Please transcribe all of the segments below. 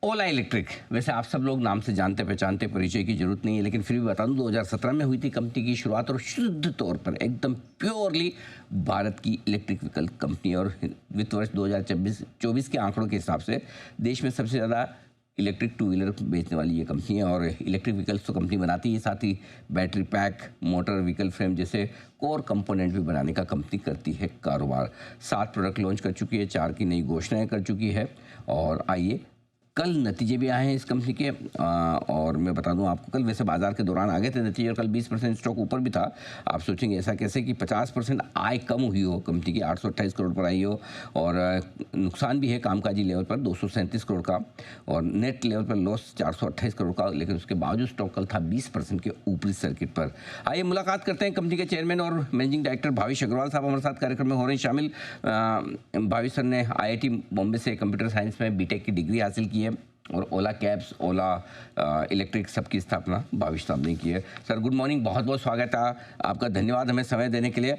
ओला electric, वैसे आप सब लोग नाम से जानते पहचानते, परिचय की जरूरत नहीं है, लेकिन फिर भी बता दूं 2017 में हुई थी कंपनी की शुरुआत और शुद्ध तौर पर एकदम प्योरली भारत की इलेक्ट्रिक व्हीकल कंपनी। और वित्त वर्ष 2024 के आंकड़ों के हिसाब से देश में सबसे ज़्यादा इलेक्ट्रिक टू व्हीलर बेचने वाली ये कंपनी है। और इलेक्ट्रिक व्हीकल्स तो कंपनी बनाती है, साथ ही battery pack, motor vehicle frame जैसे कोर कंपोनेंट भी बनाने का कंपनी करती है कारोबार। 7 प्रोडक्ट लॉन्च कर चुकी है, 4 की नई घोषणाएं कर चुकी है। और आइए, कल नतीजे भी आए हैं इस कंपनी के, और मैं बता दूं आपको, कल वैसे बाजार के दौरान आ गए थे नतीजे और कल 20% स्टॉक ऊपर भी था। आप सोचेंगे ऐसा कैसे कि 50% आय कम हुई हो कंपनी की, 828 करोड़ पर आई हो, और नुकसान भी है कामकाजी लेवल पर 237 करोड़ का, और नेट लेवल पर लॉस 428 करोड़ का, लेकिन उसके बावजूद स्टॉक कल था 20% के ऊपरी सर्किट पर। आइए मुलाकात करते हैं कंपनी के चेयरमैन और मैनेजिंग डायरेक्टर भाविश अग्रवाल साहब हमारे साथ कार्यक्रम में हो रहे हैं शामिल। भाविश सर ने IIT बॉम्बे से कंप्यूटर साइंस में BTech की डिग्री हासिल की है और ओला कैब्स, ओला इलेक्ट्रिक सबकी स्थापना भाविश साहब ने की है। सर गुड मॉर्निंग, बहुत बहुत स्वागत है आपका, धन्यवाद हमें समय देने के लिए।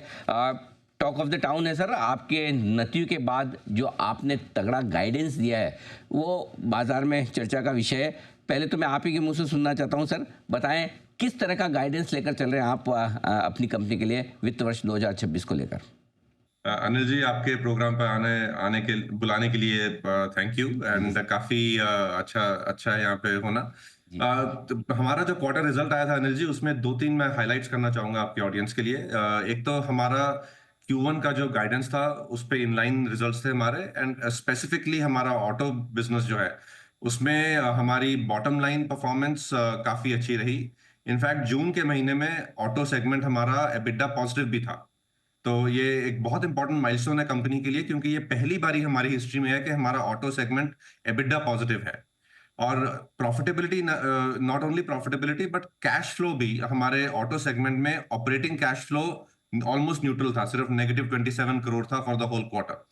टॉक ऑफ द टाउन है सर, आपके नतीजों के बाद जो आपने तगड़ा गाइडेंस दिया है वो बाजार में चर्चा का विषय है। पहले तो मैं आप ही के मुंह से सुनना चाहता हूं सर, बताएं किस तरह का गाइडेंस लेकर चल रहे हैं आप अपनी कंपनी के लिए वित्त वर्ष 2026 को लेकर। अनिल जी, आपके प्रोग्राम पर आने आने के बुलाने के लिए थैंक यू एंड काफी अच्छा अच्छा है यहाँ पे होना। जी तो हमारा जो क्वार्टर रिजल्ट आया था अनिल जी, उसमें 2-3 मैं हाइलाइट्स करना चाहूंगा आपके ऑडियंस के लिए। एक तो हमारा Q1 का जो गाइडेंस था उस पे इनलाइन रिजल्ट्स थे हमारे, एंड स्पेसिफिकली हमारा ऑटो बिजनेस जो है उसमें हमारी बॉटम लाइन परफॉर्मेंस काफी अच्छी रही। इनफैक्ट जून के महीने में ऑटो सेगमेंट हमारा एबिडा पॉजिटिव भी था। तो ये एक बहुत इंपॉर्टेंट माइलस्टोन है कंपनी के लिए, क्योंकि ये पहली बारी हमारी हिस्ट्री में है कि हमारा ऑटो सेगमेंट एबिडा पॉजिटिव है। और profitability, not only profitability but cash flow भी हमारे ऑटो सेगमेंट में, operating cash flow almost neutral था, सिर्फ -27 करोड़ था फॉर द होल क्वार्टर।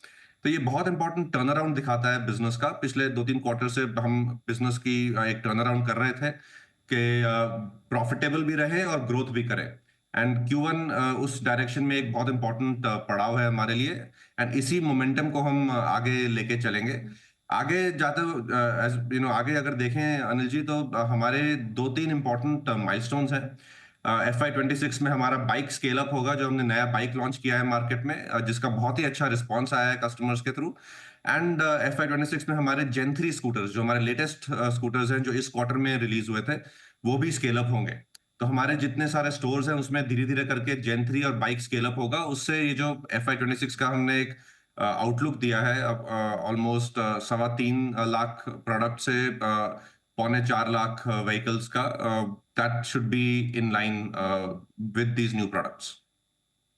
तो ये बहुत इंपॉर्टेंट टर्न अराउंड दिखाता है बिजनेस का। पिछले 2-3 क्वार्टर से हम बिजनेस की एक टर्न अराउंड कर रहे थे कि प्रॉफिटेबल भी रहे और ग्रोथ भी करें। एंड Q1 उस डायरेक्शन में एक बहुत इंपॉर्टेंट पड़ाव है हमारे लिए, एंड इसी मोमेंटम को हम आगे लेके चलेंगे। आगे जाते आगे अगर देखें अनिल जी, तो हमारे 2-3 इंपॉर्टेंट माइलस्टोन्स हैं। FY26 में हमारा बाइक स्केल अप होगा, जो हमने नया बाइक लॉन्च किया है मार्केट में, जिसका बहुत ही अच्छा रिस्पॉन्स आया है कस्टमर्स के थ्रू। एंड FY26 में हमारे Gen 3 स्कूटर्स, जो हमारे लेटेस्ट स्कूटर्स हैं, जो इस क्वार्टर में रिलीज हुए थे, वो भी स्केल अप होंगे। तो हमारे जितने सारे स्टोर्स हैं उसमें धीरे धीरे करके Gen 3 और बाइक स्केल अप होगा। उससे ये जो FY26 का हमने एक आउटलुक दिया है, ऑलमोस्ट 3.25 लाख प्रोडक्ट से 3.25 लाख व्हीकल्स का, that should be in line with these new products.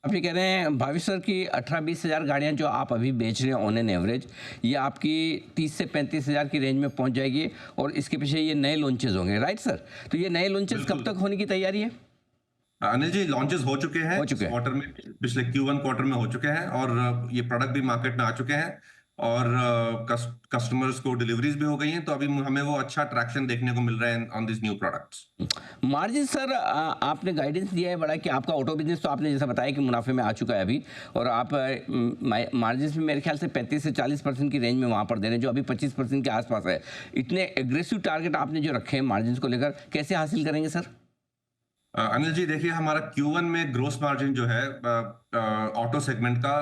आप ये कह रहे हैं भाविश सर की 18-20 हज़ार गाड़ियाँ जो आप अभी बेच रहे हैं ऑन एन एवरेज, ये आपकी 30 से 35 हज़ार की रेंज में पहुंच जाएगी, और इसके पीछे ये नए लॉन्चेस होंगे, राइट सर? तो ये नए लॉन्चेस कब तक होने की तैयारी है? अनिल जी, लॉन्चेस हो चुके हैं हो इस चुके हैं। क्वार्टर में, पिछले Q1 क्वार्टर में हो चुके हैं, और ये प्रोडक्ट भी मार्केट में आ चुके हैं, और कस्टमर्स को डिलीवरीज भी हो गई हैं। तो अभी हमें वो अच्छा ट्रैक्शन देखने को मिल रहा है on this new products. Margin sir, आपने गाइडेंस दिया है बड़ा कि आपका ऑटो बिजनेस तो आपने जैसा बताया कि मुनाफे में आ चुका है अभी, और आप मार्जिन में मेरे ख्याल से 35 से 40% की रेंज में वहाँ पर दे रहे हैं, जो अभी 25% के आसपास है। इतने एग्रेसिव टारगेट आपने जो रखे हैं मार्जिन को लेकर, कैसे हासिल करेंगे सर? अनिल जी, देखिए हमारा Q1 में ग्रोस मार्जिन जो है ऑटो सेगमेंट का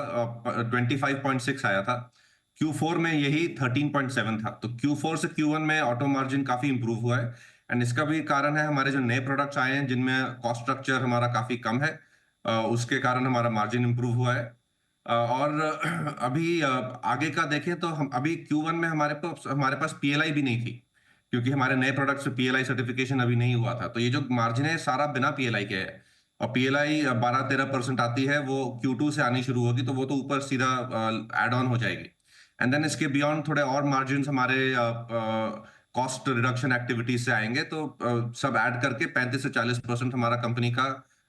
25.6 आया था। Q4 में यही 13.7 था। तो Q4 से Q1 में ऑटो मार्जिन काफी इंप्रूव हुआ है, एंड इसका भी कारण है हमारे जो नए प्रोडक्ट्स आए हैं जिनमें कॉस्ट स्ट्रक्चर हमारा काफी कम है। उसके कारण हमारा मार्जिन इंप्रूव हुआ है। और अभी आगे का देखें तो हम अभी Q1 में हमारे पास PLI भी नहीं थी, क्योंकि हमारे नए प्रोडक्ट्स पे PLI सर्टिफिकेशन अभी नहीं हुआ था। तो ये जो मार्जिन है सारा बिना PLI के है, और PLI 12-13% आती है, वो Q2 से आनी शुरू होगी, तो वो तो ऊपर सीधा एड ऑन हो जाएगी। एंड देन इसके बियॉन्ड थोड़े और मार्जिन हमारे कॉस्ट रिडक्शन एक्टिविटीज से आएंगे। तो सब ऐड करके 35 से 40% हमारा कंपनी का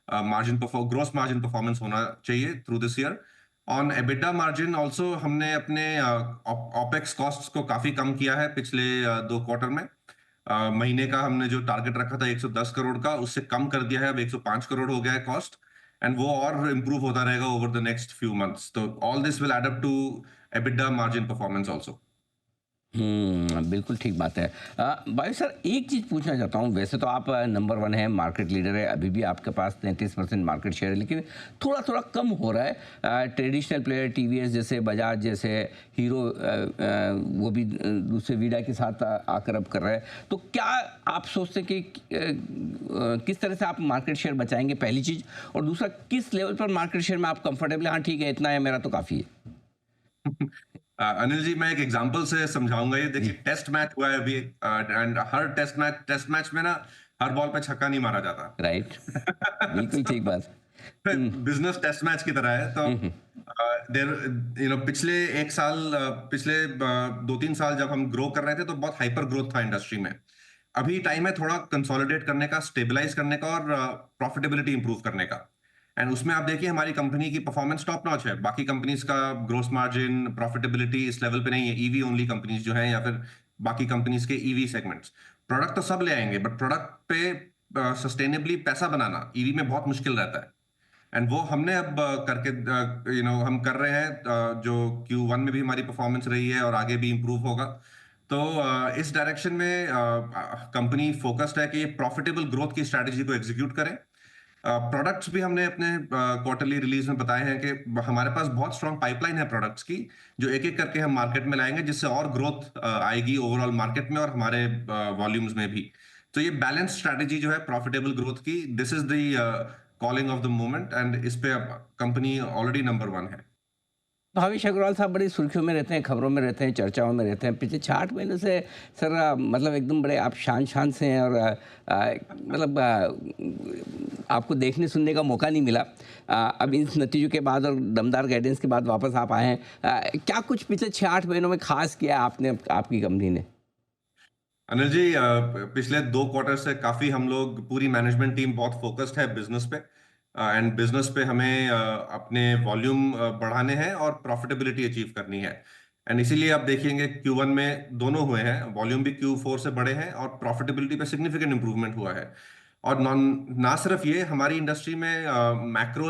ग्रोस मार्जिन परफॉर्मेंस होना चाहिए through this year. On EBITDA margin also हमने अपने ऑपेक्स कॉस्ट को काफी कम किया है पिछले 2 क्वार्टर में। महीने का हमने जो टारगेट रखा था 110 करोड़ का, उससे कम कर दिया है, अब 105 करोड़ हो गया है कॉस्ट, एंड वो और इंप्रूव होता रहेगा over the next few months. तो all this will add up to EBITDA margin performance also. बिल्कुल ठीक बात है। भाई सर एक चीज़ पूछना चाहता हूँ, वैसे तो आप नंबर 1 हैं, मार्केट लीडर है, अभी भी आपके पास 33% मार्केट शेयर है, लेकिन थोड़ा-थोड़ा कम हो रहा है। ट्रेडिशनल प्लेयर टीवीएस जैसे, बजाज जैसे, हीरो वो भी दूसरे वीडा के साथ आकर अब कर रहा है। तो क्या आप सोचते हैं कि किस तरह से आप मार्केट शेयर बचाएँगे पहली चीज़? और दूसरा किस लेवल पर मार्केट शेयर में आप कंफर्टेबल हैं, हाँ ठीक है, इतना है मेरा तो काफ़ी है? अनिल जी, मैं एक एग्जांपल से समझाऊंगा। ये देखिए, जी, टेस्ट मैच हुआ है अभी, एंड हर टेस्ट मैच में ना हर बॉल पे छक्का नहीं मारा जाता। राइट। बिल्कुल ठीक बात। हुँ, बिजनेस टेस्ट मैच की तरह है। तो हुँ, हुँ, देर पिछले एक साल, पिछले 2-3 साल जब हम ग्रो कर रहे थे तो बहुत हाइपर ग्रोथ था इंडस्ट्री में। अभी टाइम है थोड़ा कंसोलिडेट करने का, स्टेबलाइज करने का और प्रॉफिटेबिलिटी इंप्रूव करने का। एंड उसमें आप देखिए हमारी कंपनी की परफॉर्मेंस टॉप नॉच है। बाकी कंपनीज का ग्रोस मार्जिन, प्रॉफिटेबिलिटी इस लेवल पे नहीं है। ईवी ओनली कंपनीज जो हैं, या फिर बाकी कंपनीज के ईवी सेगमेंट्स, प्रोडक्ट तो सब ले आएंगे, बट प्रोडक्ट पे सस्टेनेबली पैसा बनाना ईवी में बहुत मुश्किल रहता है। एंड वो हमने अब करके हम कर रहे हैं। जो Q1 में भी हमारी परफॉर्मेंस रही है और आगे भी इंप्रूव होगा। तो इस डायरेक्शन में कंपनी फोकस्ड है कि प्रॉफिटेबल ग्रोथ की स्ट्रैटेजी को एग्जीक्यूट करें। प्रोडक्ट्स भी हमने अपने क्वार्टरली रिलीज में बताए हैं कि हमारे पास बहुत स्ट्रांग पाइपलाइन है प्रोडक्ट्स की, जो एक एक करके हम मार्केट में लाएंगे, जिससे और ग्रोथ आएगी ओवरऑल मार्केट में और हमारे वॉल्यूम्स में भी। तो ये बैलेंस स्ट्रैटेजी जो है प्रॉफिटेबल ग्रोथ की, this is the calling of the moment, and इस पे अब कंपनी ऑलरेडी नंबर 1 है। भावेश अग्रवाल साहब बड़ी सुर्खियों में रहते हैं, खबरों में रहते हैं, चर्चाओं में रहते हैं। पिछले 6-8 महीनों से सर मतलब एकदम बड़े आप शान से हैं और मतलब आपको देखने सुनने का मौका नहीं मिला। अब इन नतीजों के बाद और दमदार गाइडेंस के बाद वापस आप आए हैं। क्या कुछ पिछले 6-8 महीनों में खास किया आपने आपकी कंपनी ने? अनिल जी, पिछले 2 क्वार्टर से काफी हम लोग, पूरी मैनेजमेंट टीम बहुत फोकस्ड है बिजनेस पे। एंड बिजनेस पे हमें अपने वॉल्यूम बढ़ाने हैं और प्रॉफिटेबिलिटी अचीव करनी है। एंड इसीलिए आप देखेंगे Q1 में दोनों हुए हैं, वॉल्यूम भी Q4 से बढ़े हैं और प्रॉफिटेबिलिटी पे सिग्निफिकेंट इंप्रूवमेंट हुआ है। और ना सिर्फ ये, हमारी इंडस्ट्री में मैक्रो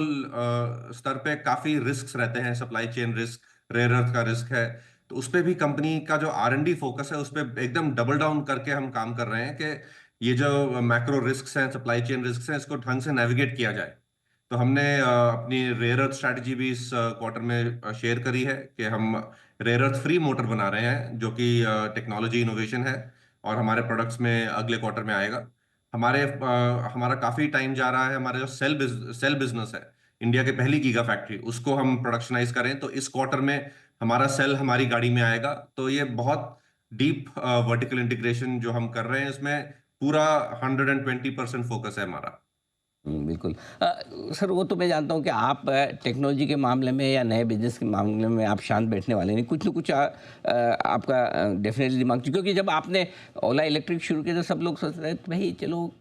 स्तर पे काफी रिस्क रहते हैं, supply chain risk, rare earth का रिस्क है। तो उस पे भी कंपनी का जो R&D फोकस है, उस पे एकदम डबल डाउन करके हम काम कर रहे हैं कि ये जो मैक्रो रिस्क हैं, सप्लाई चेन रिस्क हैं, इसको ढंग से नेविगेट किया जाए। तो हमने अपनी रेयर अर्थ स्ट्रैटेजी भी इस क्वार्टर में शेयर करी है कि हम रेयर अर्थ फ्री मोटर बना रहे हैं, जो कि टेक्नोलॉजी इनोवेशन है और हमारे प्रोडक्ट्स में अगले क्वार्टर में आएगा। हमारा काफी टाइम जा रहा है, हमारा जो सेल बिजनेस है, इंडिया की पहली गीगा फैक्ट्री, उसको हम प्रोडक्शनाइज करें। तो इस क्वार्टर में हमारा सेल हमारी गाड़ी में आएगा। तो ये बहुत डीप वर्टिकल इंटीग्रेशन जो हम कर रहे हैं, इसमें पूरा 120% फोकस है हमारा। बिल्कुल। सर वो तो मैं जानता हूँ कि आप टेक्नोलॉजी के मामले में या नए बिज़नेस के मामले में आप शांत बैठने वाले नहीं। कुछ न कुछ आपका डेफ़िनेटली दिमाग, क्योंकि जब आपने ओला इलेक्ट्रिक शुरू किया तो सब लोग सोच रहे थे भई चलो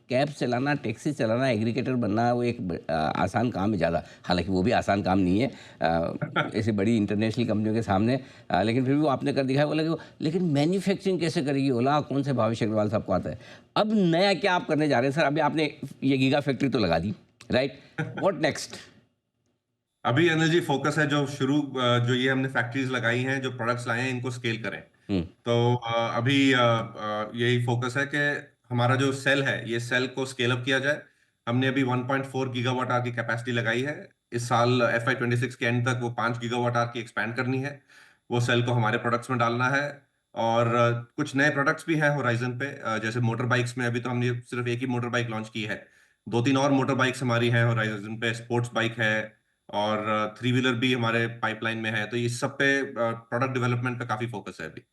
कैब चलाना, टैक्सी चलाना, एग्रीगेटर बनना वो एक आसान काम है ज़्यादा। हालाँकि वो भी आसान काम नहीं है ऐसी बड़ी इंटरनेशनल कंपनियों के सामने, लेकिन फिर भी वो आपने कर दिखाया। बोला कि लेकिन मैन्युफैक्चरिंग कैसे करेगी ओला? कौन से भावेश अग्रवाल साहब को आता है? अब नया क्या आप करने जा रहे हैं सर? अभी आपने ये गीगा फैक्ट्री तो लगा दी, राइट? What next? अभी अनिल जी, फोकस है जो ये हमने फैक्ट्रीज लगाई हैं, जो प्रोडक्ट्स लाए हैं, इनको स्केल करें। हुँ, तो अभी यही फोकस है कि हमारा जो सेल है, ये सेल को स्केल अप किया जाए। हमने अभी 1.4 गीगावाट आवर की कैपेसिटी लगाई है। इस साल FY 26 के एंड तक वो 5 गीगावाट आवर की एक्सपैंड करनी है। वो सेल को हमारे प्रोडक्ट्स में डालना है। और कुछ नए प्रोडक्ट्स भी हैं होराइजन पे। जैसे मोटर बाइक्स में अभी तो हमने सिर्फ एक ही मोटर बाइक लॉन्च की है। 2-3 और मोटर बाइक्स हमारी हैं होराइजन पे, स्पोर्ट्स बाइक है और थ्री व्हीलर भी हमारे पाइपलाइन में है। तो इस सब पे प्रोडक्ट डेवलपमेंट पे काफी फोकस है अभी।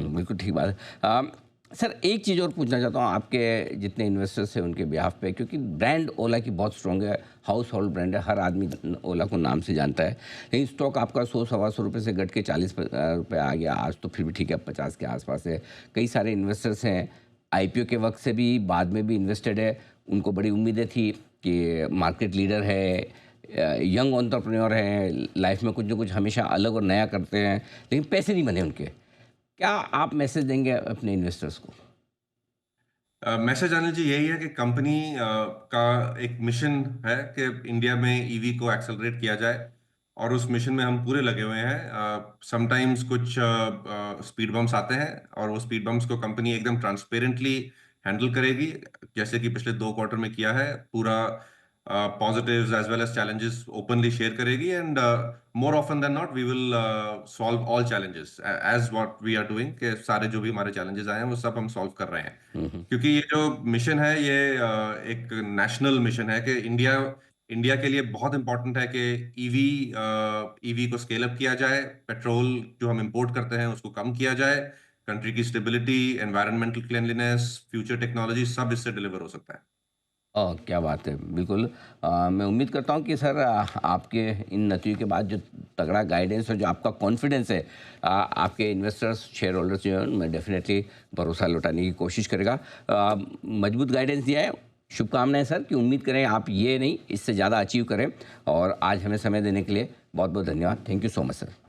बिल्कुल ठीक बात है। सर एक चीज़ और पूछना चाहता हूँ आपके जितने इन्वेस्टर्स हैं उनके बिहाफ़ पे, क्योंकि ब्रांड ओला की बहुत स्ट्रॉन्ग है, हाउस होल्ड ब्रांड है, हर आदमी ओला को नाम से जानता है। लेकिन स्टॉक आपका 100-125 रुपये से घट के 40 रुपये आ गया आज, तो फिर भी ठीक है, अब 50 के आसपास है। कई सारे इन्वेस्टर्स हैं, आईपीओ के वक्त से भी, बाद में भी इन्वेस्टेड है। उनको बड़ी उम्मीदें थी कि मार्केट लीडर है, यंग एंटरप्रेन्योर है, लाइफ में कुछ ना कुछ हमेशा अलग और नया करते हैं, लेकिन पैसे नहीं बने उनके। क्या आप मैसेज देंगे अपने इन्वेस्टर्स को? मैसेज अनिल जी यही है कि कंपनी का एक मिशन है कि इंडिया में ईवी को एक्सेलरेट किया जाए। और उस मिशन में हम पूरे लगे हुए हैं। समटाइम्स कुछ स्पीड बम्प्स आते हैं और वो स्पीड बम्प्स को कंपनी एकदम ट्रांसपेरेंटली हैंडल करेगी, जैसे कि पिछले 2 क्वार्टर में किया है। पूरा positives as well as challenges openly share करेगी, and more often than not we will solve all challenges as what we are doing, के सारे जो भी हमारे चैलेंजेस आए हैं वो सब हम सॉल्व कर रहे हैं। क्योंकि ये जो मिशन है ये एक नेशनल मिशन है कि इंडिया के लिए बहुत इंपॉर्टेंट है कि ईवी को स्केल अप किया जाए, पेट्रोल जो हम इंपोर्ट करते हैं उसको कम किया जाए, कंट्री की stability, environmental cleanliness, future technology सब इससे डिलीवर हो सकता है। ओह! क्या बात है। बिल्कुल मैं उम्मीद करता हूँ कि सर आपके इन नतीजों के बाद जो तगड़ा गाइडेंस और जो आपका कॉन्फिडेंस है आपके इन्वेस्टर्स, शेयर होल्डर्स जो हैं उनमें डेफ़िनेटली भरोसा लौटाने की कोशिश करेगा। मजबूत गाइडेंस दिया है। शुभकामनाएँ सर कि उम्मीद करें आप ये नहीं इससे ज़्यादा अचीव करें और आज हमें समय देने के लिए बहुत-बहुत धन्यवाद। Thank you so much sir.